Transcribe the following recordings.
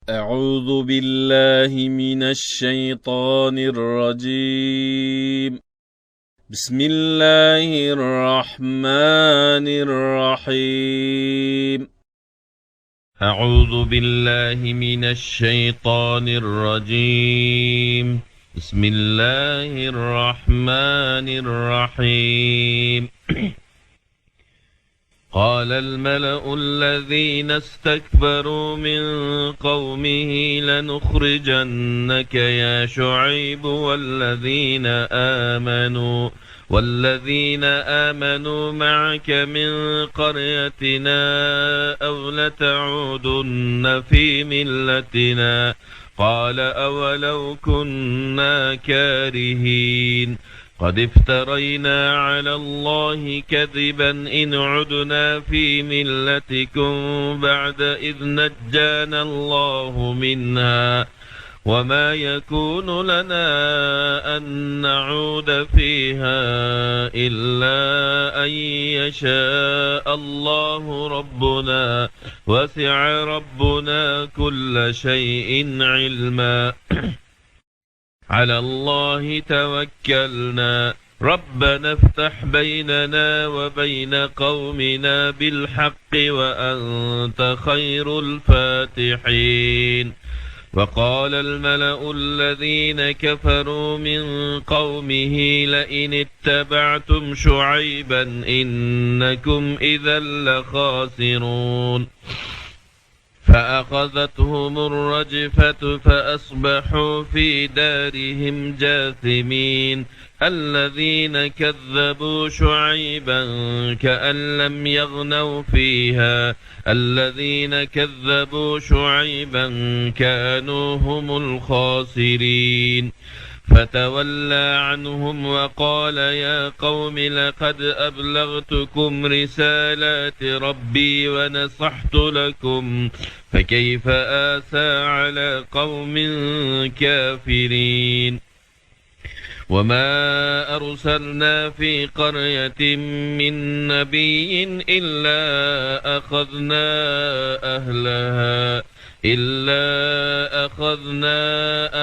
أعوذ بالله من الشيطان الرجيم. بسم الله الرحمن الرحيم. أعوذ بالله من الشيطان الرجيم. بسم الله الرحمن الرحيم. قال الملأ الذين استكبروا من قومه لنخرجنك يا شعيب والذين آمنوا معك من قريتنا أو لتعودن في ملتنا قال أولو كنا كارهين قد افترينا على الله كذبا إن عدنا في ملتكم بعد إذ نجانا الله منها وما يكون لنا أن نعود فيها إلا أن يشاء الله ربنا وسع ربنا كل شيء علما على الله توكلنا ربنا افتح بيننا وبين قومنا بالحق وأنت خير الفاتحين. وقال الملأ الذين كفروا من قومه لئن اتبعتم شعيبا إنكم إذا لخاسرون فأخذتهم الرجفة فأصبحوا في دارهم جاثمين. الذين كذبوا شعيبا كأن لم يغنوا فيها الذين كذبوا شعيبا كانوا هم الخاسرين فتولى عنهم وقال يا قوم لقد أبلغتكم رسالات ربي ونصحت لكم فكيف آسى على قوم كافرين. وما أرسلنا في قرية من نبي إلا أخذنا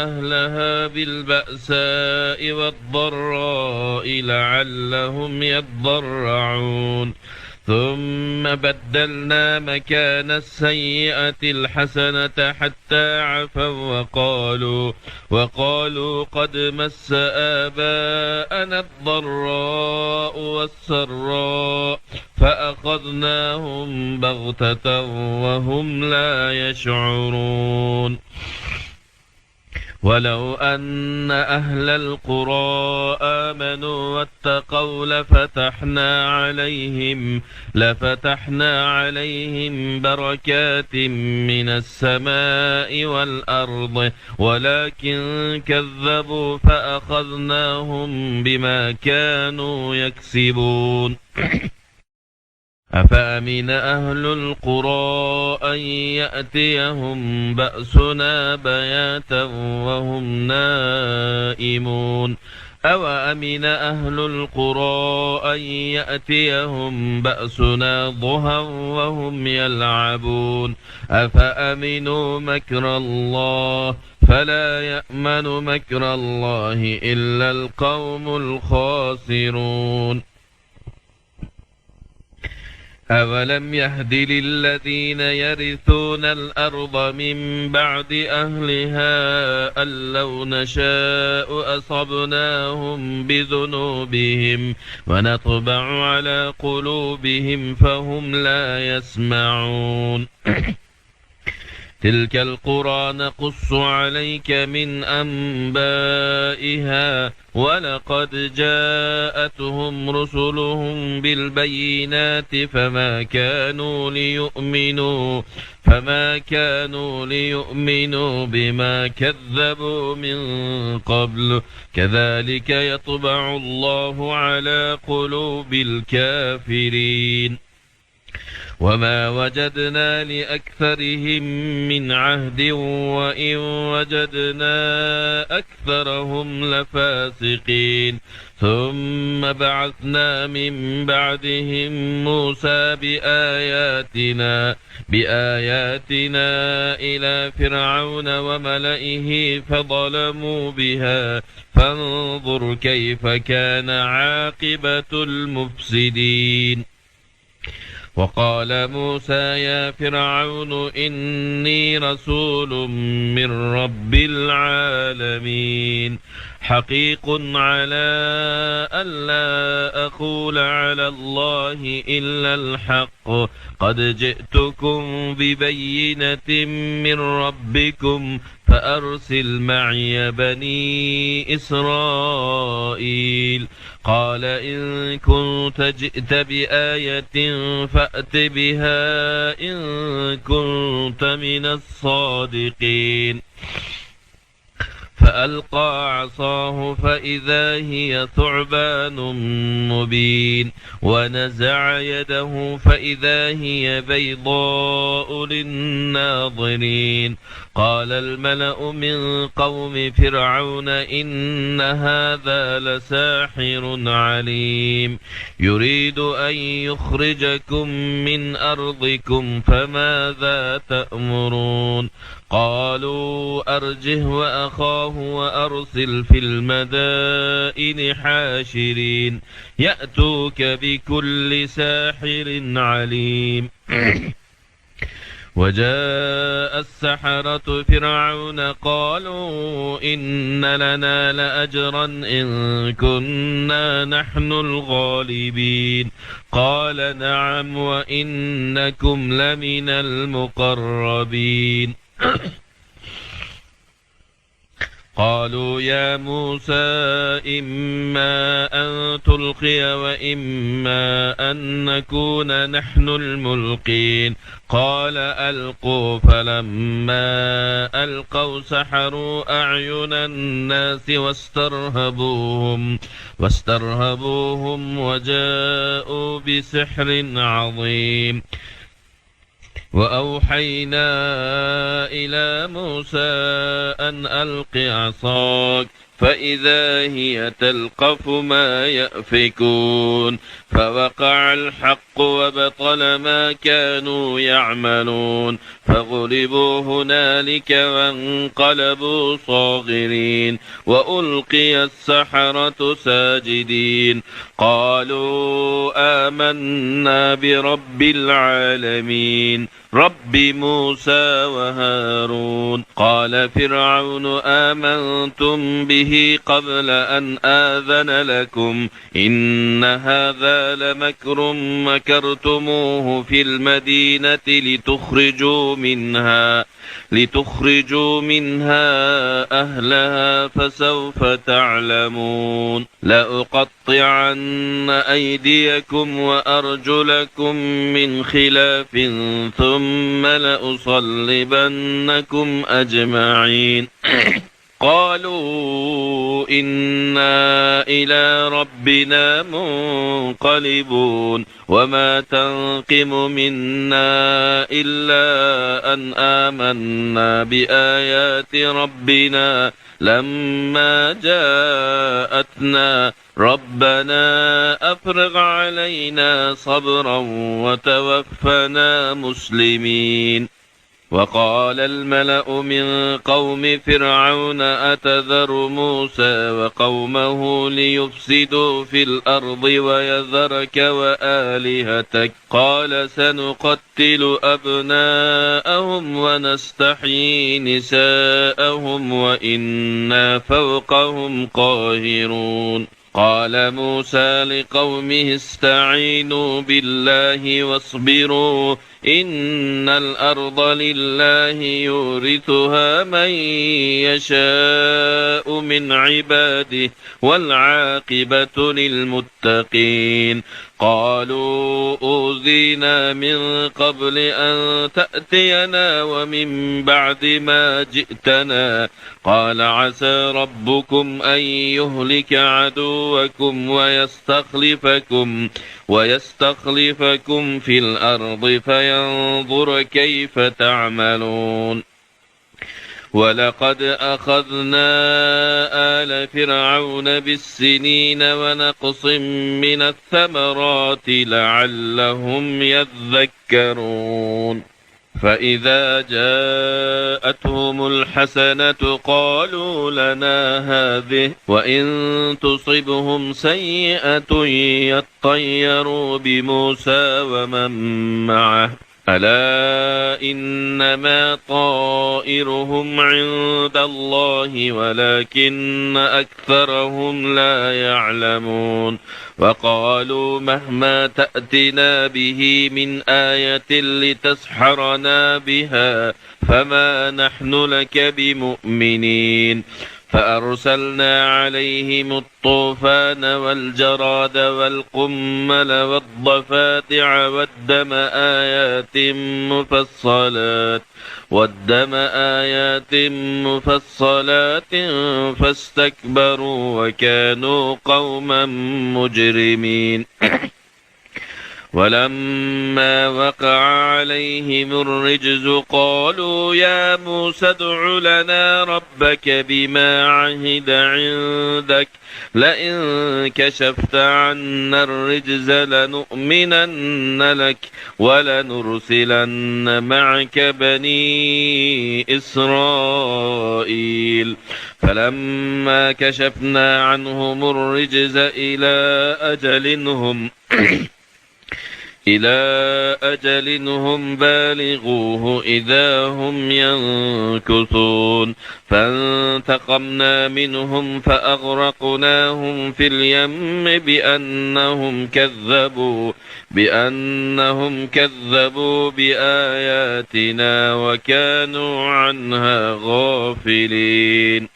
أهلها بالبأساء والضراء لعلهم يضرعون ثم بدلنا مكان السيئة الحسنة حتى عفوا وقالوا قد مس آباءنا الضراء والسراء فأخذناهم بغتة وهم لا يشعرون. ولو أن أهل القرى آمنوا واتقوا لفتحنا عليهم بركات من السماء والأرض ولكن كذبوا فأخذناهم بما كانوا يكسبون. أفأمن أهل القرى أن يأتيهم بأسنا بياتا وهم نائمون أوأمن أهل القرى أن يأتيهم بأسنا ضحى وهم يلعبون أفأمنوا مكر الله فلا يأمن مكر الله إلا القوم الخاسرون. أولم يهد للذين يرثون الأرض من بعد أهلها أن لو نشاء أصبناهم بذنوبهم ونطبع على قلوبهم فهم لا يسمعون. تلك القرى نقص عليك من أنبائها ولقد جاءتهم رسلهم بالبينات فما كانوا ليؤمنوا بما كذبوا من قبل كذلك يطبع الله على قلوب الكافرين. وما وجدنا لأكثرهم من عهد وإن وجدنا أكثرهم لفاسقين. ثم بعثنا من بعدهم موسى بآياتنا إلى فرعون وملئه فظلموا بها فانظر كيف كان عاقبة المفسدين. وقال موسى يا فرعون إني رسول من رب العالمين حقيق على ألا أقول على الله إلا الحق قد جئتكم ببينة من ربكم فأرسل معي بني إسرائيل. قال إن كنت جئت بآية فأت بها إن كنت من الصادقين. فألقى عصاه فإذا هي ثعبان مبين ونزع يده فإذا هي بيضاء للناظرين. قال الملأ من قوم فرعون إن هذا لساحر عليم يريد أن يخرجكم من أرضكم فماذا تأمرون. قالوا أرجه وأخاه وأرسل في المدائن حاشرين يأتوك بكل ساحر عليم. وجاء السحرة فرعون قالوا إن لنا لأجرا إن كنا نحن الغالبين. قال نعم وإنكم لمن المقربين. قالوا يا موسى إما أن تلقي وإما أن نكون نحن الملقين. قال ألقوا فلما ألقوا سحروا أعين الناس واسترهبوهم وجاءوا بسحر عظيم. وأوحينا إلى موسى أن ألق عصاك فإذا هي تلقف ما يأفكون فوقع الحق وبطل ما كانوا يعملون فغلبوا هنالك وانقلبوا صاغرين وألقي السحرة ساجدين قالوا آمنا برب العالمين رب موسى وهارون. قال فرعون آمنتم به قبل أن آذن لكم إن هذا لمكر مكرتموه في المدينة لتخرجوا منها أهلها فسوف تعلمون. لأقطعن أيديكم وأرجلكم من خلاف ثم لأصلبنكم أجمعين. قالوا إنا إلى ربنا منقلبون وما تنقم منا إلا أن آمنا بآيات ربنا لما جاءتنا ربنا أفرغ علينا صبرا وتوفنا مسلمين. وقال الملأ من قوم فرعون أتذر موسى وقومه ليفسدوا في الأرض ويذرك وآلهتك قال سنقتل أبناءهم ونستحيي نساءهم وإنا فوقهم قاهرون. قال موسى لقومه استعينوا بالله واصبروا إن الأرض لله يورثها من يشاء من عباده والعاقبة للمتقين. قالوا أوذينا من قبل أن تأتينا ومن بعد ما جئتنا قال عسى ربكم أن يهلك عدوكم ويستخلفكم في الأرض فينظر كيف تعملون. ولقد أخذنا آل فرعون بالسنين ونقص من الثمرات لعلهم يذكرون. فإذا جاءتهم الحسنة قالوا لنا هذه وإن تصبهم سيئة يطيروا بموسى ومن معه ألا إنما طائرهم عند الله ولكن أكثرهم لا يعلمون وقالوا مهما تأتنا به من آية لتسحرنا بها فما نحن لك بمؤمنين فأرسلنا عليهم الطوفان والجراد والقمل والضفادع والدم آيات مفصلات فاستكبروا وكانوا قوما مجرمين ولما وقع عليهم الرجز قالوا يا موسى ادع لنا ربك بما عهد عندك لئن كشفت عنا الرجز لنؤمنن لك ولنرسلن معك بني إسرائيل فلما كشفنا عنهم الرجز إلى أجل هم بالغوه إذا هم ينكثون فانتقمنا منهم فأغرقناهم في اليم بأنهم كذبوا بآياتنا وكانوا عنها غافلين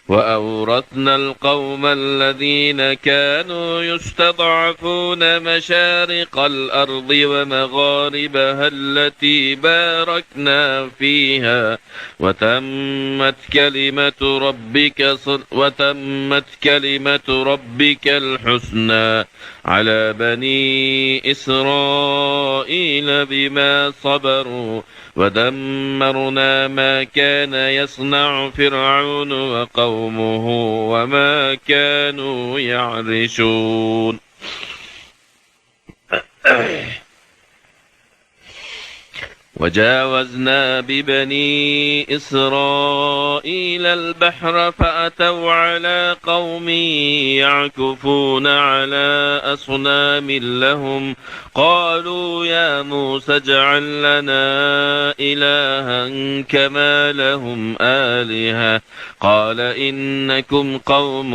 وأورثنا القوم الذين كانوا يستضعفون مشارق الأرض ومغاربها التي باركنا فيها وتمت كلمة ربك الحسنى على بني إسرائيل بما صبروا ودمرنا ما كان يصنع فرعون وقومه وما كانوا يعرشون وجاوزنا ببني إسرائيل البحر فأتوا على قوم يعكفون على أصنام لهم قالوا يا موسى اجعل لنا إلها كما لهم آلهة قال إنكم قوم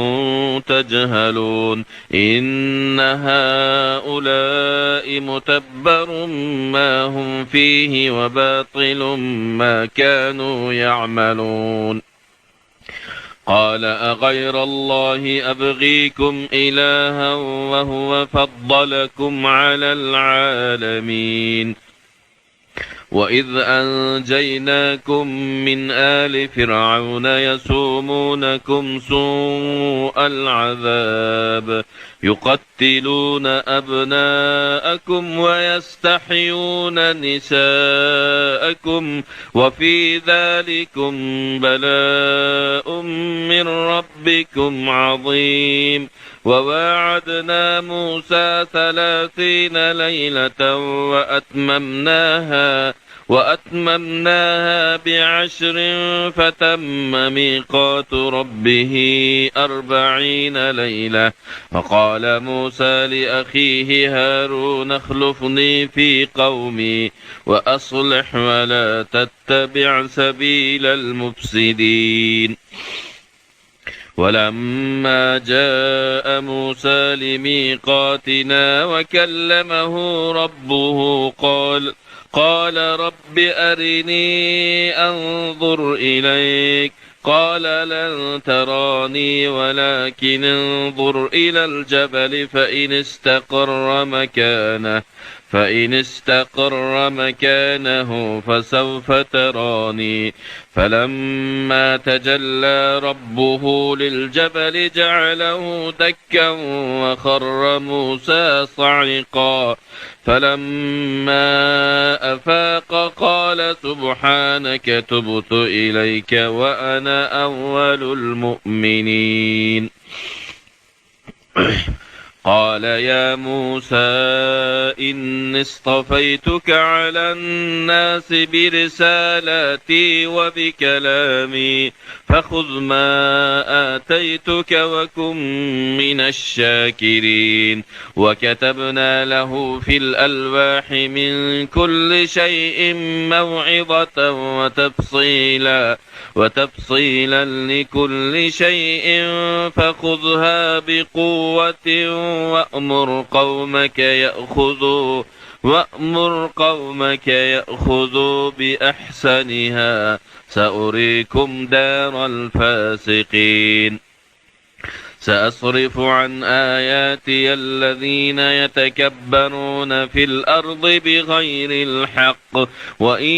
تجهلون إن هؤلاء متبر ما هم فيه وباطل ما كانوا يعملون قال أغير الله أبغيكم إلها وهو فضلكم على العالمين وإذ أنجيناكم من آل فرعون يسومونكم سوء العذاب يقتلون أبناءكم ويستحيون نساءكم وفي ذلكم بلاء من ربكم عظيم وواعدنا موسى 30 ليلة وأتممناها ب10 فتم ميقات ربه 40 ليلة فقال موسى لأخيه هارون اخلفني في قومي وأصلح ولا تتبع سبيل المفسدين ولما جاء موسى لميقاتنا وكلمه ربه قال رب أرني أنظر إليك قال لن تراني ولكن انظر إلى الجبل فإن استقر مكانه فسوف تراني فلما تجلى ربه للجبل جعله دكا وخر موسى صعقا فلما أفاق قال سبحانك تبت إليك وأنا أول المؤمنين قال يا موسى إني اصطفيتك على الناس برسالاتي وبكلامي فخذ ما آتيتك وكن من الشاكرين. وكتبنا له في الألواح من كل شيء موعظة وتفصيلا لكل شيء فخذها بقوة وأمر قومك يأخذوا بأحسنها سأريكم دار الفاسقين. سأصرف عن آياتي الذين يتكبرون في الأرض بغير الحق وإن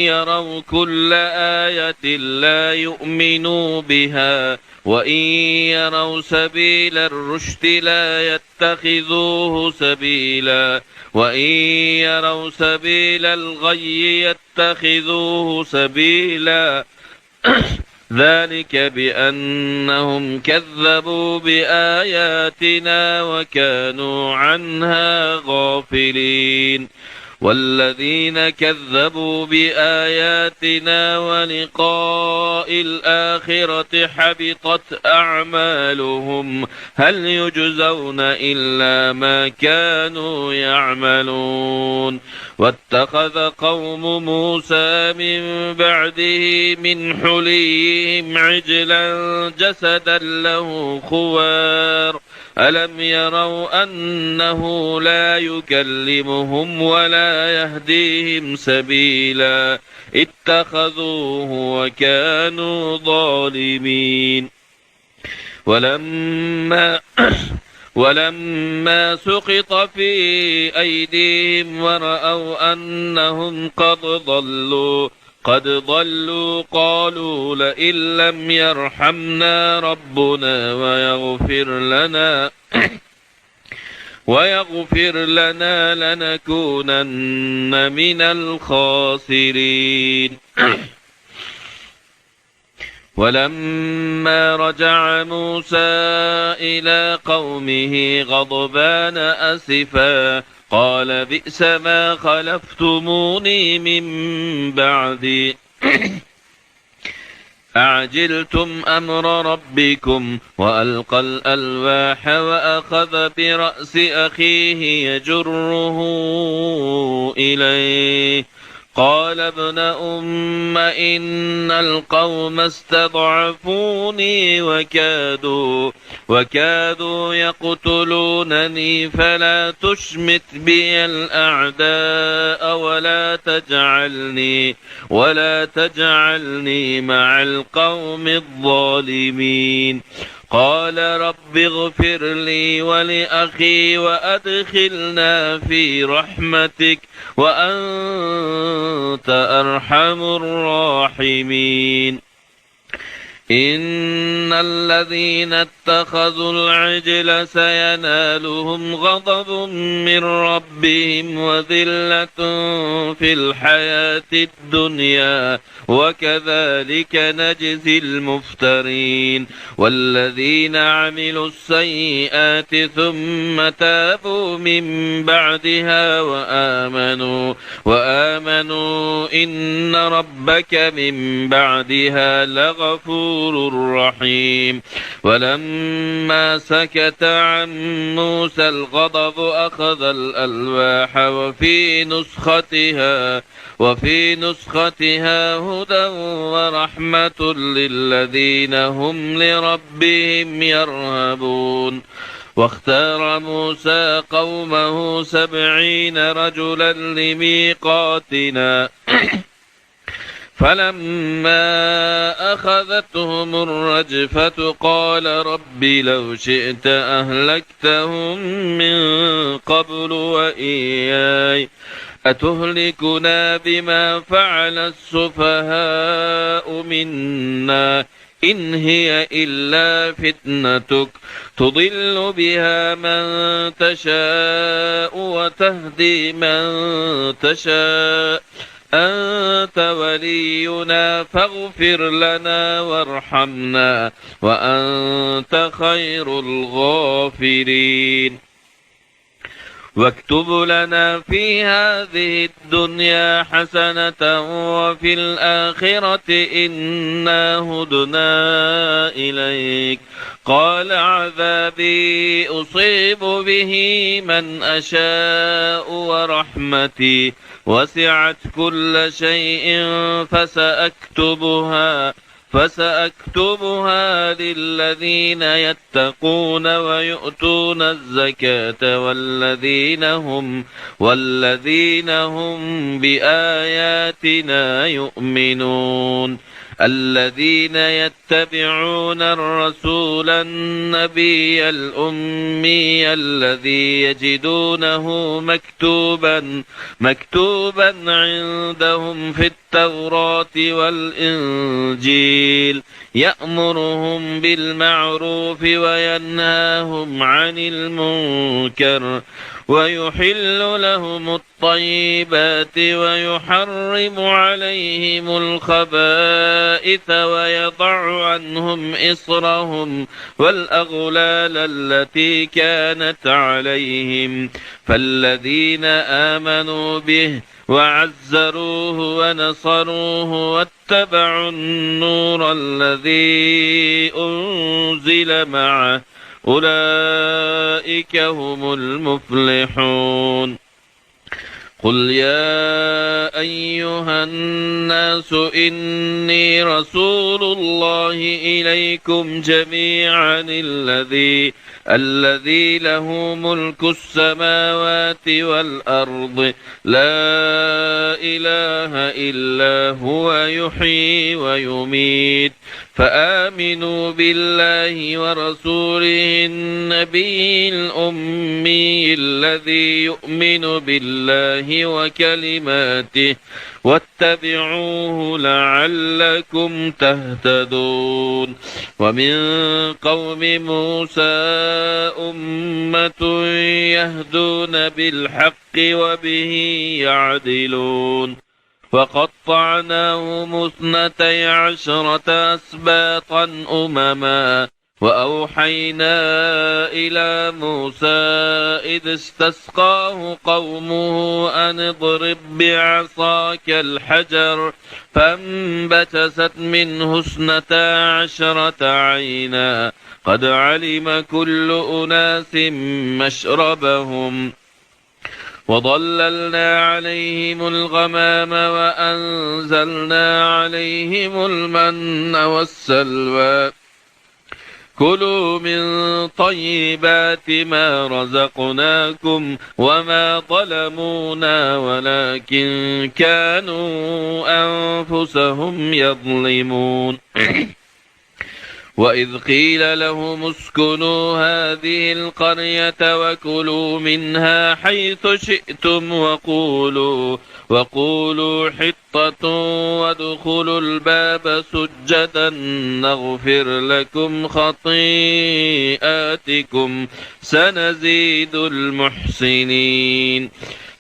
يروا كل آية لا يؤمنوا بها وإن يروا سبيل الرشد لا يتخذوه سبيلا وإن يروا سبيل الغي يتخذوه سبيلا ذلك بأنهم كذبوا بآياتنا وكانوا عنها غافلين. والذين كذبوا بآياتنا ولقاء الآخرة حبطت أعمالهم هل يجزون إلا ما كانوا يعملون. واتخذ قوم موسى من بعده من حليهم عجلا جسدا له خوار ألم يروا أنه لا يكلمهم ولا يهديهم سبيلا اتخذوه وكانوا ظالمين. ولما سقط في أيديهم ورأوا أنهم قد ضلوا قالوا لئن لم يرحمنا ربنا ويغفر لنا لنكونن من الخاسرين. ولما رجع موسى إلى قومه غضبان أسفا قال بئس ما خلفتموني من بعدي أعجلتم أمر ربكم وألقى الألواح وأخذ برأس أخيه يجره إليه قال ابن أم إن القوم استضعفوني وكادوا يقتلونني فلا تشمت بي الأعداء ولا تجعلني مع القوم الظالمين. قال رب اغفر لي ولأخي وأدخلنا في رحمتك وأنت أرحم الراحمين. إن الذين اتخذوا العجل سينالهم غضب من ربهم وذلة في الحياة الدنيا وكذلك نجزي المفترين. والذين عملوا السيئات ثم تابوا من بعدها وآمنوا إن ربك من بعدها لغفور رحيم. ولما سكت عن موسى الغضب أخذ الألواح وفي نسختها هدى ورحمة للذين هم لربهم يرهبون. واختار موسى قومه 70 رجلا لميقاتنا فلما أخذتهم الرجفة قال رب لو شئت أهلكتهم من قبل وإياي أتهلكنا بما فعل السفهاء منا إن هي إلا فتنتك تضل بها من تشاء وتهدي من تشاء أنت ولينا فاغفر لنا وارحمنا وأنت خير الغافرين. واكتب لنا في هذه الدنيا حسنة وفي الآخرة إنا هدنا إليك. قال عذابي أصيب به من أشاء ورحمتي وسعت كل شيء فسأكتبها للذين يتقون ويؤتون الزكاة والذين هم بآياتنا يؤمنون. الذين يتبعون الرسول النبي الأمي الذي يجدونه مكتوبا عندهم في التوراة والإنجيل يأمرهم بالمعروف وينهاهم عن المنكر ويحل لهم الطيبات ويحرم عليهم الخبائث ويضع عنهم إصرهم والأغلال التي كانت عليهم. فالذين آمنوا به وعزروه ونصروه واتبعوا النور الذي أنزل معه أولئك هم المفلحون. قل يا أيها الناس إني رسول الله إليكم جميعا الذي له ملك السماوات والأرض لا إله إلا هو يحيي ويميت. فآمنوا بالله ورسوله النبي الأمي الذي يؤمن بالله وكلماته واتبعوه لعلكم تهتدون. ومن قوم موسى أمة يهدون بالحق وبه يعدلون. وقطعناهم 12 أسباطا أمما وأوحينا إلى موسى إذ استسقاه قومه أن اضرب بعصاك الحجر فانبجست منه 12 عينا قد علم كل أناس مشربهم وظللنا عليهم الغمام وأنزلنا عليهم المن والسلوى كلوا من طيبات ما رزقناكم وما ظلمونا ولكن كانوا أنفسهم يظلمون. وإذ قيل لهم اسكنوا هذه القرية وكلوا منها حيث شئتم وقولوا حطة وادخلوا الباب سجدا نغفر لكم خطيئاتكم سنزيد المحسنين.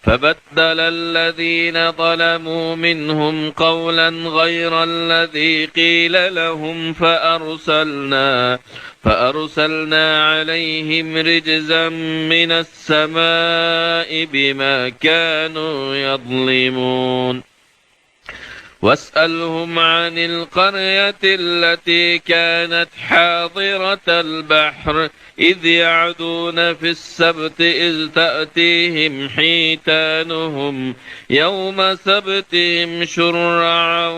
فبدل الذين ظلموا منهم قولا غير الذي قيل لهم فأرسلنا عليهم رجزا من السماء بما كانوا يظلمون. واسألهم عن القرية التي كانت حاضرة البحر إذ يعدون في السبت إذ تأتيهم حيتانهم يوم سبتهم شرعا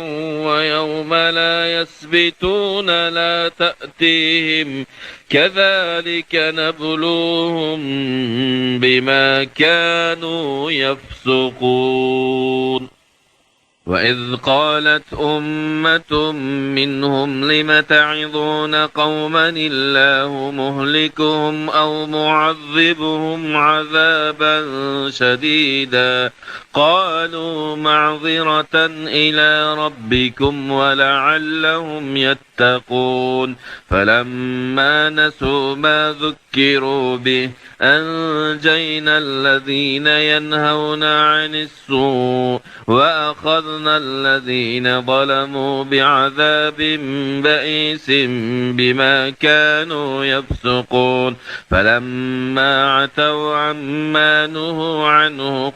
ويوم لا يسبتون لا تأتيهم كذلك نبلوهم بما كانوا يفسقون. وإذ قالت أمة منهم لم تعظون قوما الله مهلكهم أو معذبهم عذابا شديدا قالوا معذرة إلى ربكم ولعلهم يتقون فلما نسوا ما ذكروا به أنجينا الذين ينهون عن السوء وأخذنا الذين ظلموا بعذاب بئيس بما كانوا يفسقون فلما عتوا عما نهوا عنه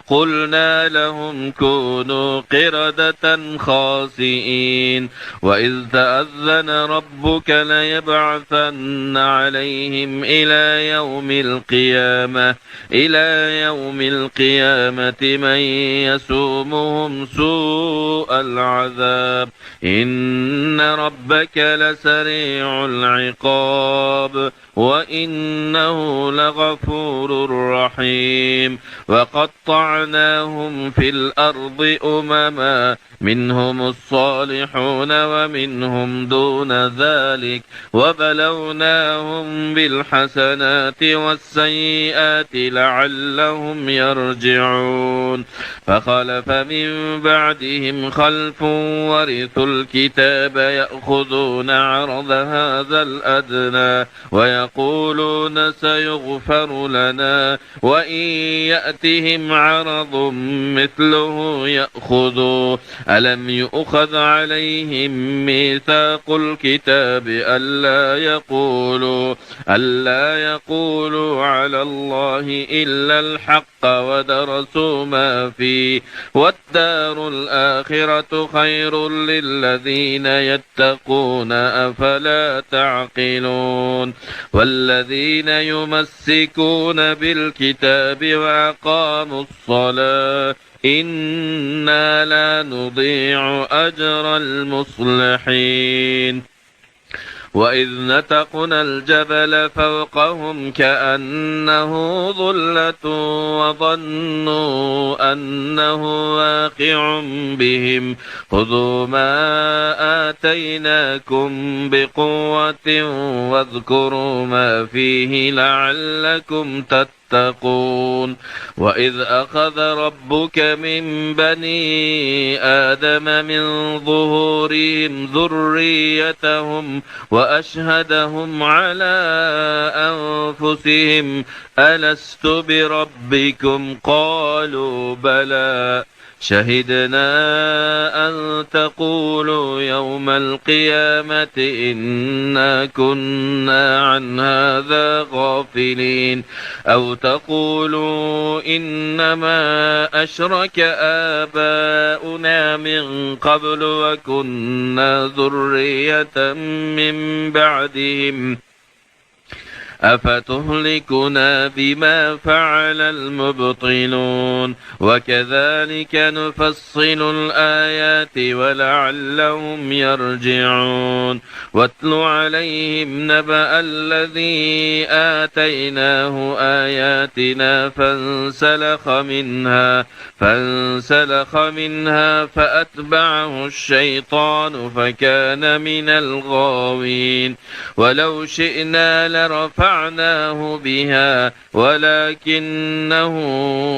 قلنا لهم كونوا قردة خاسئين وإذ تأذن ربك ليبعثن عليهم إلى يوم القيامة من يسومهم سوء العذاب إن ربك لسريع العقاب وإنه لغفور رحيم وقطعناهم في الأرض أمما منهم الصالحون ومنهم دون ذلك وبلوناهم بالحسنات والسيئات لعلهم يرجعون فخلف من بعدهم خلف ورثوا الكتاب يأخذون عرض هذا الأدنى ويقولون سيغفر لنا وإن يأتهم عرض مثله يأخذوا ألم يؤخذ عليهم ميثاق الكتاب ألا يقولوا على الله إلا الحق ودرسوا ما فيه والدار الآخرة خير للذين يتقون أفلا تعقلون والذين يمسكون بالكتاب وأقاموا الصلاة إنا لا نضيع أجر المصلحين وإذ نتقنا الجبل فوقهم كأنه ظلة وظنوا أنه واقع بهم خذوا ما آتيناكم بقوة واذكروا ما فيه لعلكم تتقون وإذ أخذ ربك من بني آدم من ظهورهم ذريتهم وأشهدهم على أنفسهم ألست بربكم قالوا بلى شهدنا أن تقولوا يوم القيامة إنا كنا عن هذا غافلين أو تقولوا إنما أشرك آباؤنا من قبل وكنا ذرية من بعدهم أفتهلكنا بما فعل المبطلون وكذلك نفصل الآيات ولعلهم يرجعون واتل عليهم نبأ الذي آتيناه آياتنا فانسلخ منها فأتبعه الشيطان فكان من الغاوين ولو شئنا لرفعناه بها ولكنه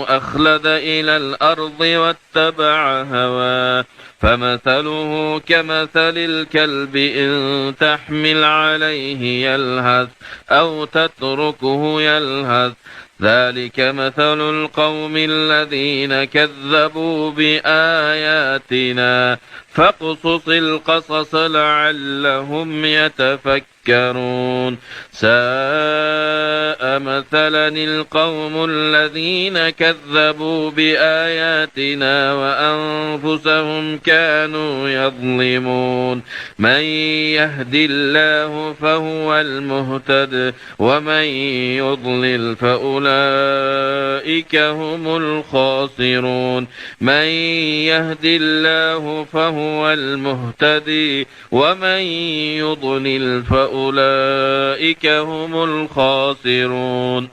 أخلد إلى الأرض واتبع هواه فمثله كمثل الكلب إن تحمل عليه يلهث أو تتركه يلهث ذلك مثل القوم الذين كذبوا بآياتنا فاقصص القصص لعلهم يتفكرون ساء مثلا القوم الذين كذبوا بآياتنا وأنفسهم كانوا يظلمون من يهد الله فهو المهتد ومن يضلل فأولئك هم الخاسرون من يهد الله فهو المهتدي ومن يضلل فأولئك هم الخاسرون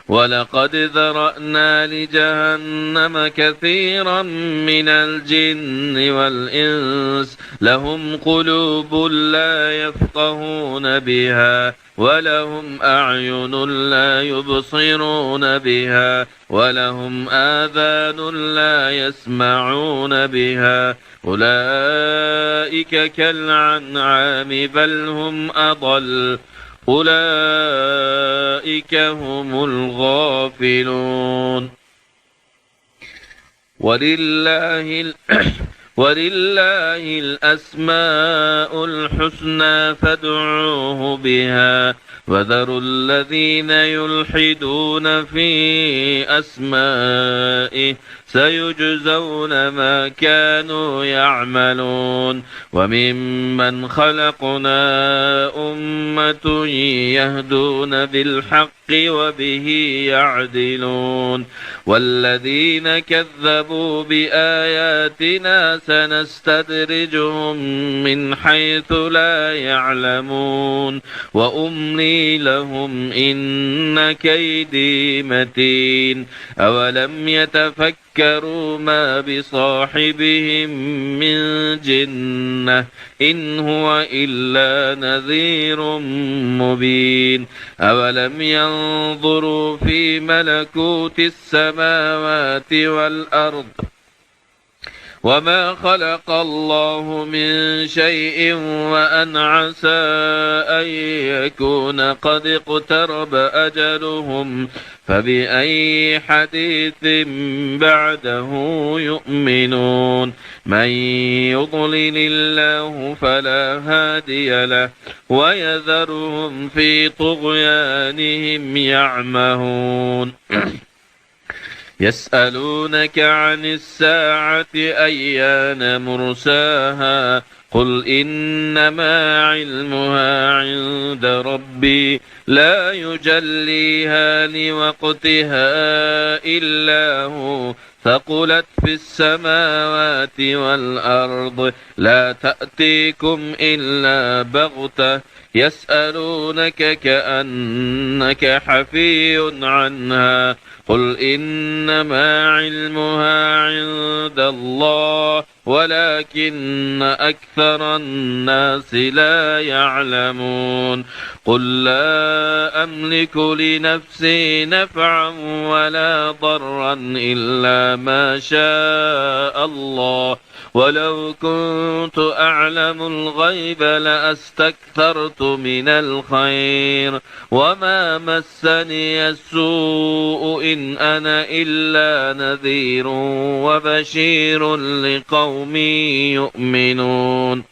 ولقد ذرأنا لجهنم كثيرا من الجن والإنس لهم قلوب لا يفقهون بها ولهم أعين لا يبصرون بها ولهم آذان لا يسمعون بها أولئك كالأنعام بل هم أضل أولئك هم الغافلون ولله الأسماء الحسنى فادعوه بها وذروا الذين يلحدون في أسمائه سيجزون ما كانوا يعملون وممن خلقنا أمة يهدون بالحق وبه يعدلون والذين كذبوا بآياتنا سنستدرجهم من حيث لا يعلمون وأملي لهم إن كيدي متين أولم يتفكروا ما بصاحبهم من جنة إن هو إلا نذير مبين أولم ينظروا في ملكوت السماوات والأرض وما خلق الله من شيء وأن عسى أن يكون قد اقترب أجلهم فبأي حديث بعده يؤمنون من يضلل الله فلا هادي له ويذرهم في طغيانهم يعمهون يسألونك عن الساعة أيان مرساها قل إنما علمها عند ربي لا يجليها لوقتها إلا هو ثقلت في السماوات والأرض لا تأتيكم إلا بغتة يسألونك كأنك حفي عنها قل إنما علمها عند الله ولكن أكثر الناس لا يعلمون قل لا أملك لنفسي نفعا ولا ضرا إلا ما شاء الله ولو كنت أعلم الغيب لأستكثرت من الخير وما مسني السوء إن أنا إلا نذير وبشير لقوم يؤمنون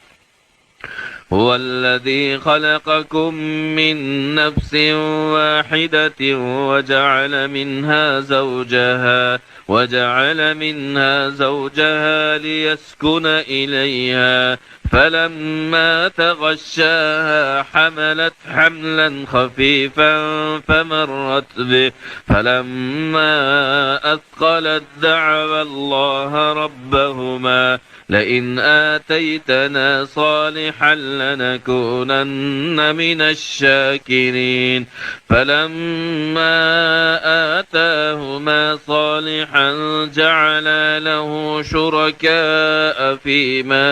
هو الذي خلقكم من نفس واحدة وجعل منها زوجها ليسكن إليها فلما تغشاها حملت حملا خفيفا فمرت به فلما أثقلت دعوا الله ربهما لئن آتيتنا صالحا لنكونن من الشاكرين فلما آتاهما صالحا جعل له شركاء فيما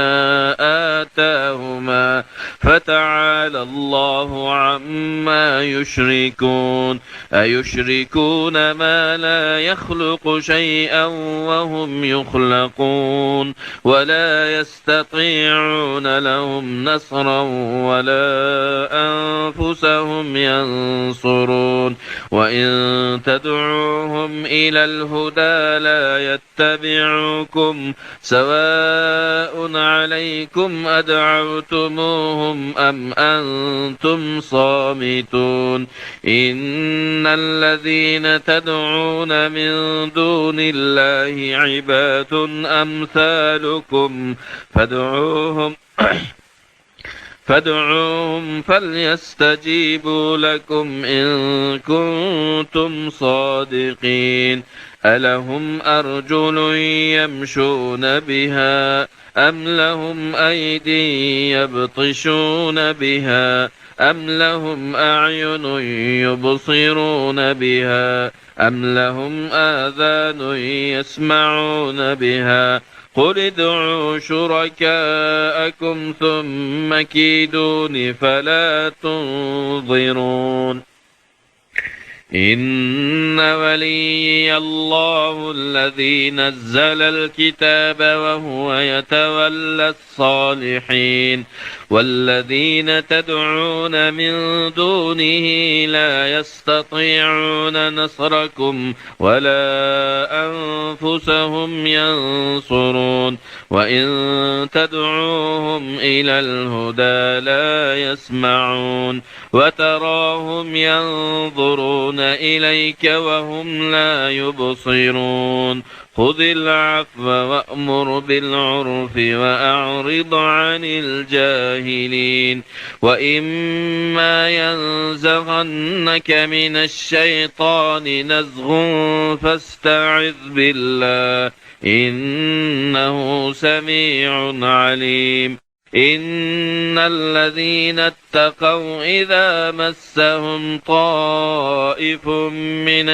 آتاهما فتعالى الله عما يشركون أيشركون ما لا يخلق شيئا وهم يخلقون ولا يستطيعون لهم نصرا ولا أنفسهم ينصرون وإن تدعوهم إلى الهدى لا يتبعوكم سواء عليكم أدعوتموهم أم أنتم صامتون إن الذين تدعون من دون الله عباد أمثالكم فادعوهم فليستجيبوا لكم إن كنتم صادقين ألهم أرجل يمشون بها أم لهم أيدي يبطشون بها أم لهم أعين يبصرون بها أم لهم آذان يسمعون بها قل ادعوا شركاءكم ثم كيدون فلا تنظرون إن وليي الله الذي نزل الكتاب وهو يتولى الصالحين والذين تدعون من دونه لا يستطيعون نصركم ولا أنفسهم ينصرون وإن تدعوهم إلى الهدى لا يسمعون وتراهم ينظرون إليك وهم لا يبصرون خذ العفو وأمر بالعرف وأعرض عن الجاهلين وإما ينزغنك من الشيطان نزغ فاستعذ بالله إنه سميع عليم إن الذين اتقوا إذا مسهم طائف من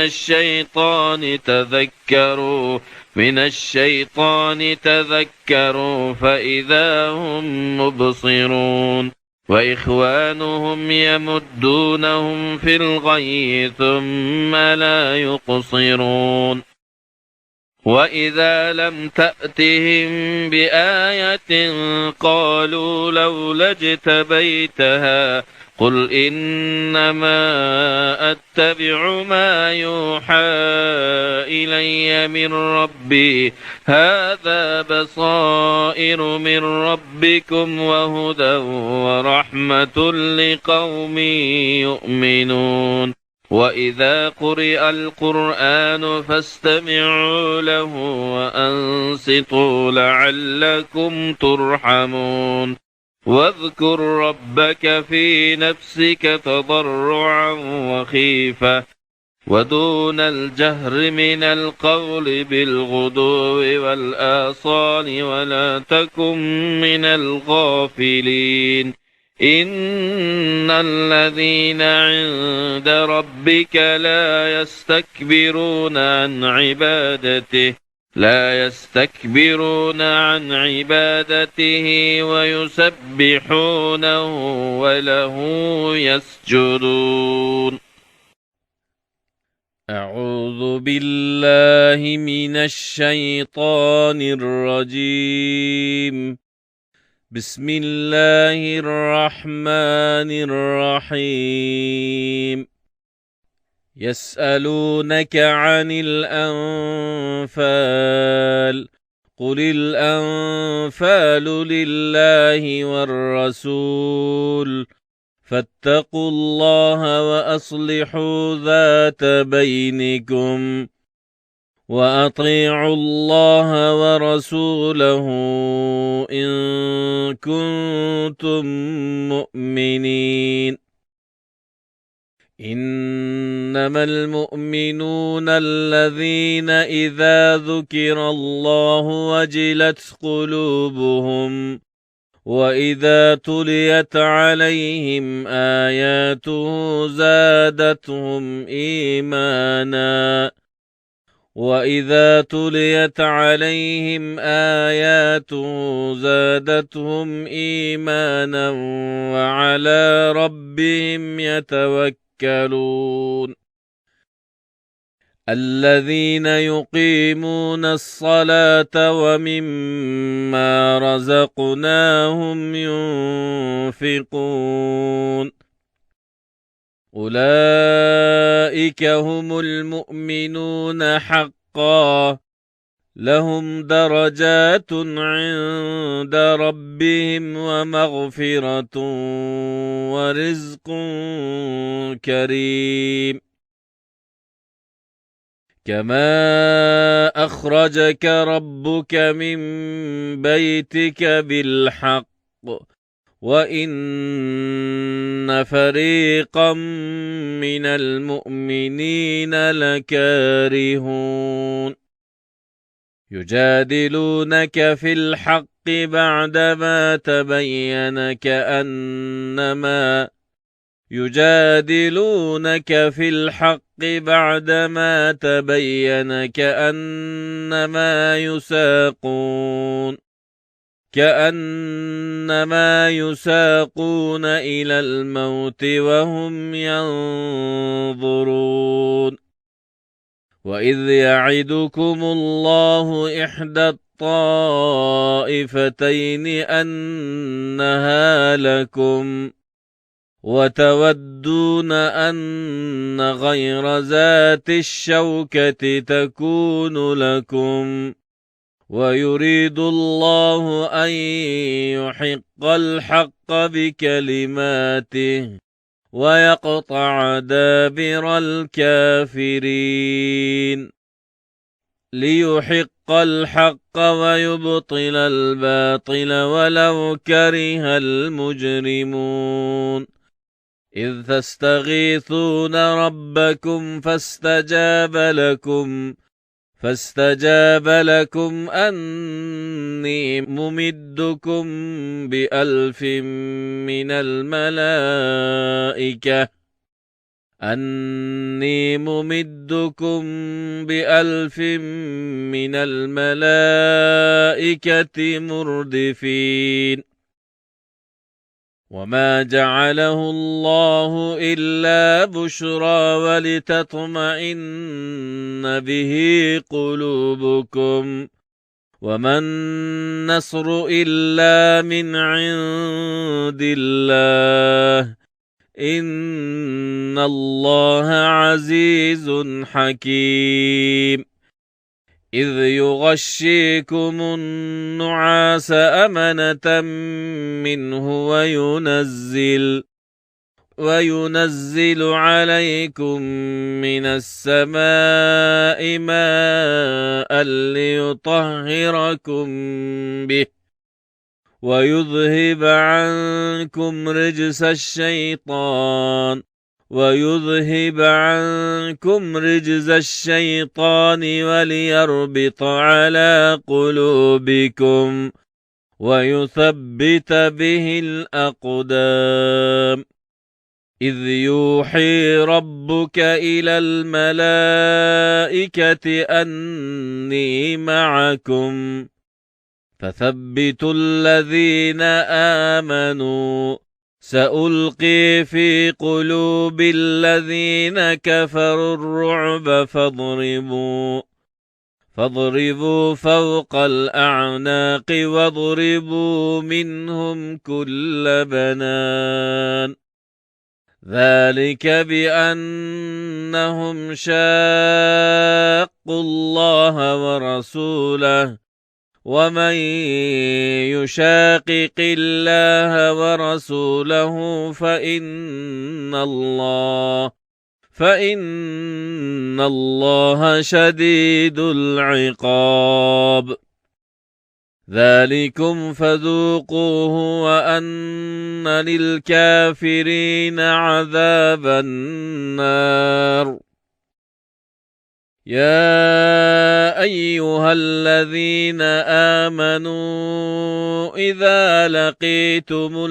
الشيطان تذكروا فإذا هم مبصرون وإخوانهم يمدونهم في الغي ثم لا يقصرون وإذا لم تأتهم بآية قالوا لولا اجتبيتها قل إنما أتبع ما يوحى إلي من ربي هذا بصائر من ربكم وهدى ورحمة لقوم يؤمنون وإذا قرئ القرآن فاستمعوا له وأنصتوا لعلكم ترحمون واذكر ربك في نفسك تضرعا وخيفة ودون الجهر من القول بالغدو والآصال ولا تكن من الغافلين إن الذين عند ربك لا يستكبرون عن عبادته ويسبحونه وله يسجدون أعوذ بالله من الشيطان الرجيم بسم الله الرحمن الرحيم يسألونك عن الأنفال قل الأنفال لله والرسول فاتقوا الله وأصلحوا ذات بينكم وأطيعوا الله ورسوله إن كنتم مؤمنين إنما المؤمنون الذين إذا ذكر الله وجلت قلوبهم وإذا تليت عليهم آياته زادتهم إيمانا وإذا تليت عليهم آياته زادتهم إيمانا وعلى ربهم يتوكلون الذين يقيمون الصلاة ومما رزقناهم ينفقون أولئك هم المؤمنون حقا لهم درجات عند ربهم ومغفرة ورزق كريم كما أخرجك ربك من بيتك بالحق وإن فريقا من المؤمنين لكارهون يجادلونك في الحق بعدما تبين كأنما يجادلونك في الحق بعدما تبين كأنما يساقون إلى الموت وهم ينظرون. وإذ يعدكم الله إحدى الطائفتين أنها لكم وتودون أن غير ذات الشوكة تكون لكم ويريد الله أن يحق الحق بكلماته ويقطع دابر الكافرين ليحق الحق ويبطل الباطل ولو كره المجرمون. إذ تستغيثون ربكم فاستجاب لكم أني ممدكم بألف من الملائكة مردفين. وما جعله الله إلا بشرى ولتطمئن به قلوبكم وما النصر إلا من عند الله إن الله عزيز حكيم. إذ يغشيكم النعاس أمنة منه وينزل عليكم من السماء ماء ليطهركم به ويذهب عنكم رجز الشيطان وليربط على قلوبكم ويثبت به الأقدام. إذ يوحي ربك إلى الملائكة أني معكم فثبتوا الذين آمنوا سألقي في قلوب الذين كفروا الرعب فاضربوا فوق الأعناق واضربوا منهم كل بنان. ذلك بأنهم شاقوا الله ورسوله ومن يشاقق الله ورسوله فإن الله شديد العقاب. ذلكم فذوقوه وأن للكافرين عذاب النار. يا أيها الذين آمنوا إذا لقيتم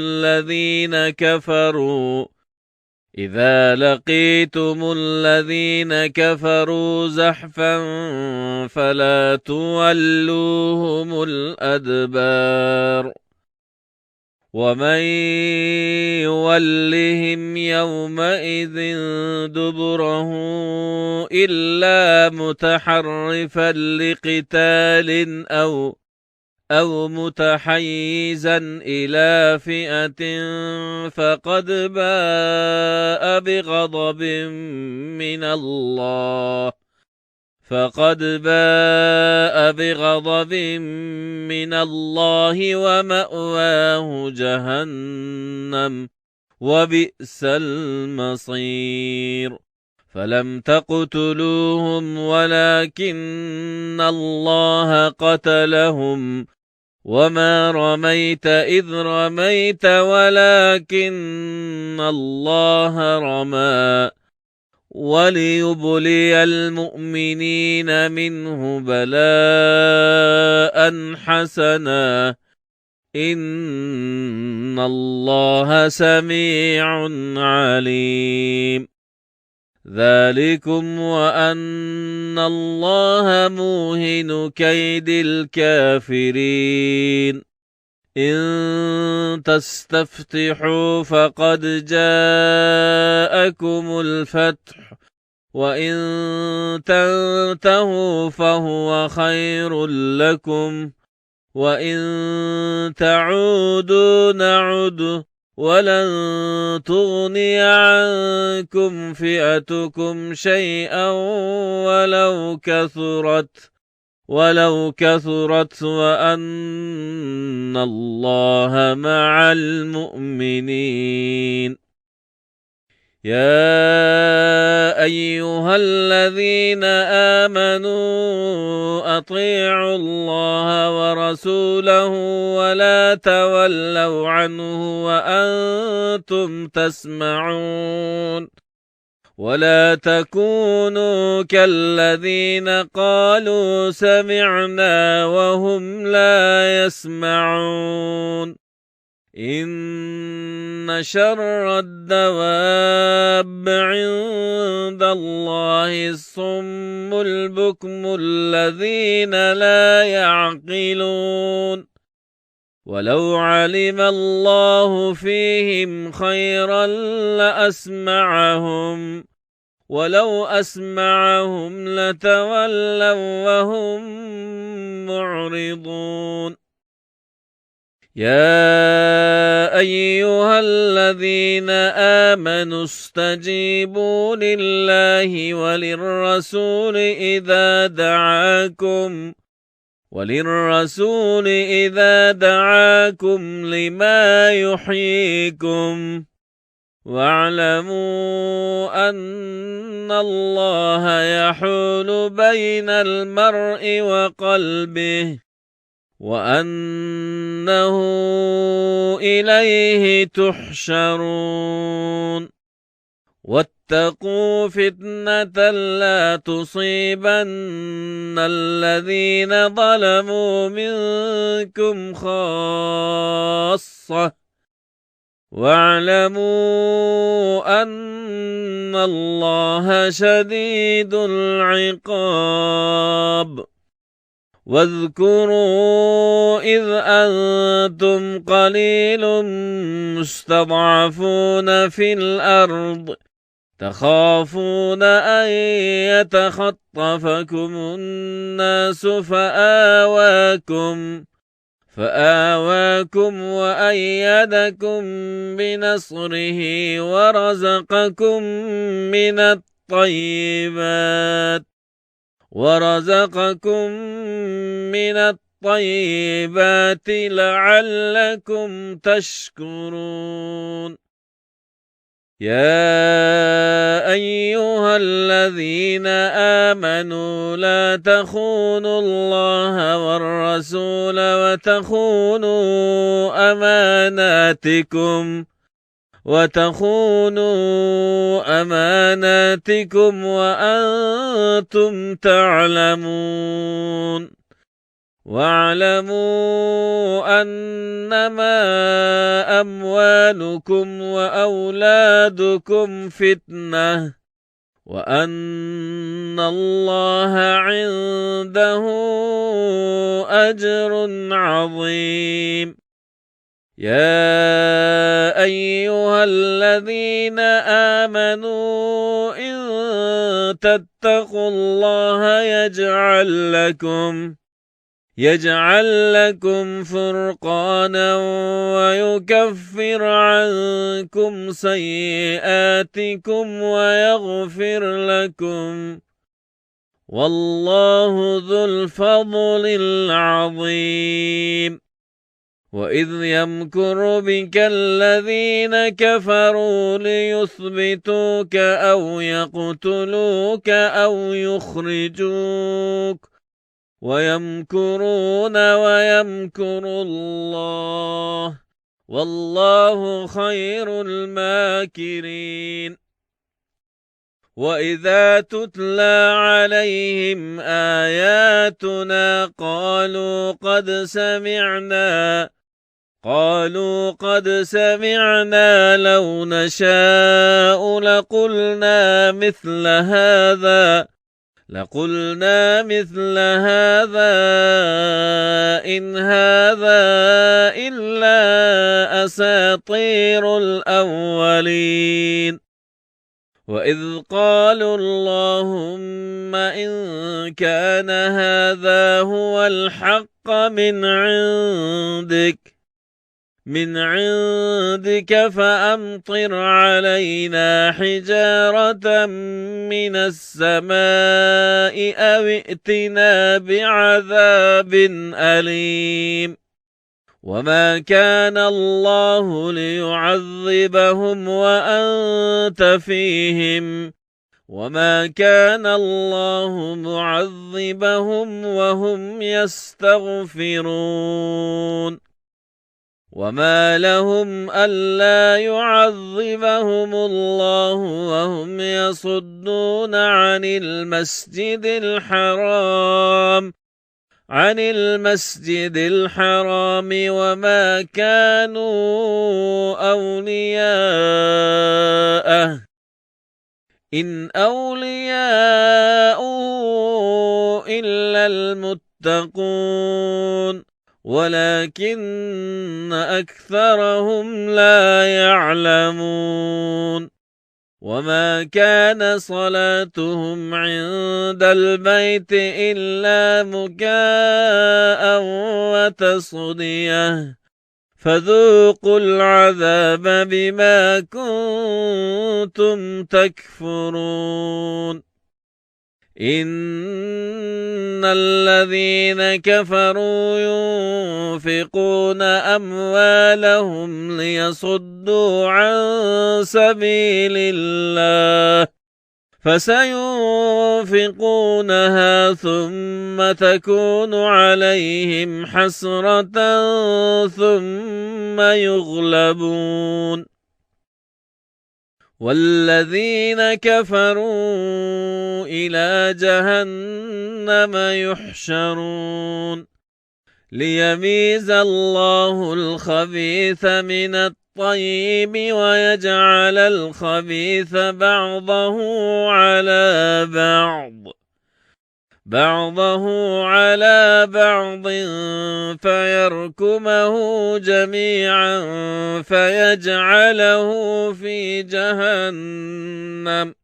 الذين كفروا زحفا فلا تولوهم الأدبار ومن يولهم يومئذ دبره إلا متحرفا لقتال أو متحيزا إلى فئة فقد باء بغضب من الله ومأواه جهنم وبئس المصير. فلم تقتلوهم ولكن الله قتلهم وما رميت إذ رميت ولكن الله رمى وليبلي المؤمنين منه بلاء حسنا إن إن الله سميع عليم ذلكم وأن الله موهن كيد الكافرين إن تستفتحوا فقد جاءكم الفتح وإن تنتهوا فهو خير لكم وإن تعودوا نعد ولن تغني عنكم فئتكم شيئا ولو كثرت وأن الله مع المؤمنين يا أيها الذين آمنوا أطيعوا الله ورسوله ولا تولوا عنه وأنتم تسمعون ولا تكونوا كالذين قالوا سمعنا وهم لا يسمعون إن شر الدواب عند الله الصم البكم الذين لا يعقلون ولو علم الله فيهم خيرا لأسمعهم ولو أسمعهم لتولوا وهم معرضون يا أيها الذين آمنوا استجيبوا لله وللرسول إذا دعاكم لما يحييكم واعلموا أن الله يحول بين المرء وقلبه وأنه إليه تحشرون واتقوا فتنة لا تصيبن الذين ظلموا منكم خاصة واعلموا أن الله شديد العقاب واذكروا إذ أنتم قليل مستضعفون في الأرض تخافون أن يتخطفكم الناس فآواكم وأيدكم بنصره ورزقكم من الطيبات لعلكم تشكرون يا أيها الذين آمنوا لا تخونوا الله والرسول وتخونوا أماناتكم وأنتم تعلمون واعلموا أنما أموالكم وأولادكم فتنة وأن الله عنده أجر عظيم يا أيها الذين آمنوا إن تتقوا الله يجعل لكم فرقانا ويكفر عنكم سيئاتكم ويغفر لكم والله ذو الفضل العظيم وإذ يمكر بك الذين كفروا ليثبتوك أو يقتلوك أو يخرجوك ويمكرون ويمكر الله والله خير الماكرين وإذا تتلى عليهم آياتنا قالوا قد سمعنا قالوا قد سمعنا لو نشاء لقلنا مثل هذا إن هذا إلا أساطير الأولين وإذ قالوا اللهم إن كان هذا هو الحق من عندك فأمطر علينا حجارة من السماء أو ائتنا بعذاب أليم وما كان الله ليعذبهم وأنت فيهم وما كان الله معذبهم وهم يستغفرون وما لهم ألا يعذبهم الله وهم يصدون عن المسجد الحرام وما كانوا أولياءه إن أولياءه إلا المتقون ولكن أكثرهم لا يعلمون وما كان صلاتهم عند البيت إلا مكاء وتصديه فذوقوا العذاب بما كنتم تكفرون إن الذين كفروا ينفقون أموالهم ليصدوا عن سبيل الله فسينفقونها ثم تكون عليهم حسرة ثم يغلبون والذين كفروا إلى جهنم يحشرون ليميز الله الخبيث من الطيب ويجعل الخبيث بعضه على بعض فيركمه جميعا فيجعله في جهنم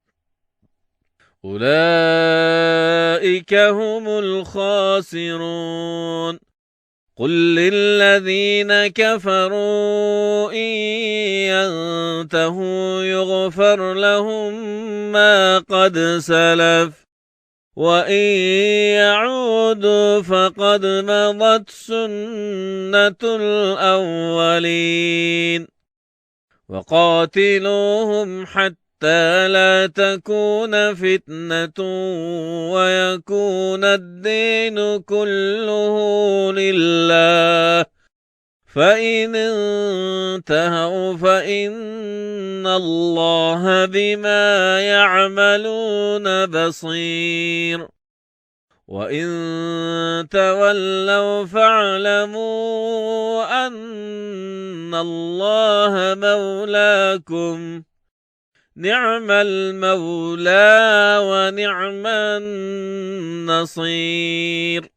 أولئك هم الخاسرون قل للذين كفروا إن ينتهوا يغفر لهم ما قد سلف وإن يعودوا فقد مضت سنة الأولين وقاتلوهم حتى لا تكون فتنة ويكون الدين كله لله فإن انتهوا فإن الله بما يعملون بصير وإن تولوا فاعلموا أن الله مولاكم نعم المولى ونعم النصير